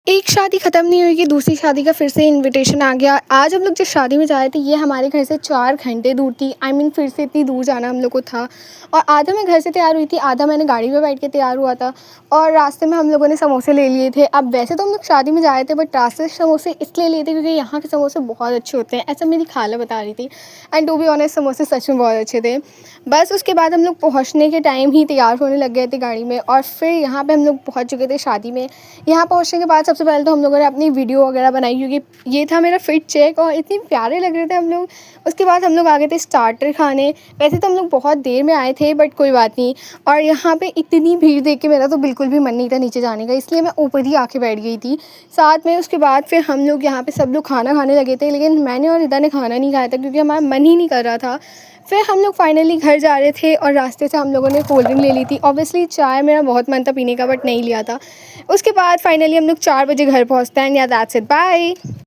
एक शादी ख़त्म नहीं हुई कि दूसरी शादी का फिर से इनविटेशन आ गया। आज हम लोग जिस शादी में जा रहे थे ये हमारे घर से 4 घंटे दूर थी। फिर से इतनी दूर जाना हम लोग को था और आधा मैं घर से तैयार हुई थी, आधा मैंने गाड़ी में बैठ के तैयार हुआ था और रास्ते में हम लोगों ने समोसे ले लिए थे। अब वैसे तो हम लोग शादी में जा रहे थे बट रास्ते से समोसे इसलिए लिए थे क्योंकि यहाँ के समोसे बहुत अच्छे होते हैं, ऐसा मेरी खाला बता रही थी। एंड टू बी ऑनेस्ट समोसे सच में बहुत अच्छे थे। बस उसके बाद हम लोग पहुँचने के टाइम ही तैयार होने लग गए थे गाड़ी में और फिर यहाँ पे हम लोग पहुँच चुके थे शादी में। यहाँ पहुँचने के बाद सबसे पहले तो हम लोगों ने अपनी वीडियो वगैरह बनाई क्योंकि ये था मेरा फिट चेक और इतने प्यारे लग रहे थे हम लोग। उसके बाद हम लोग आ गए थे स्टार्टर खाने। वैसे तो हम लोग बहुत देर में आए थे बट कोई बात नहीं। और यहाँ पे इतनी भीड़ देख के मेरा तो बिल्कुल भी मन नहीं था नीचे जाने का, इसलिए मैं ऊपर ही आके बैठ गई थी साथ में। उसके बाद फिर हम लोग यहाँ पे सब लोग खाना खाने लगे थे, लेकिन मैंने और रिदा ने खाना नहीं खाया था क्योंकि हमारा मन ही नहीं कर रहा था। फिर हम लोग फाइनली घर जा रहे थे और रास्ते से हम लोगों ने कोल्ड ड्रिंक ले ली थी। ऑब्वियसली चाय मेरा बहुत मन था पीने का बट नहीं लिया था। उसके बाद फाइनली हम लोग 4 बजे घर पहुँचते हैं। या दैट्स इट, बाय।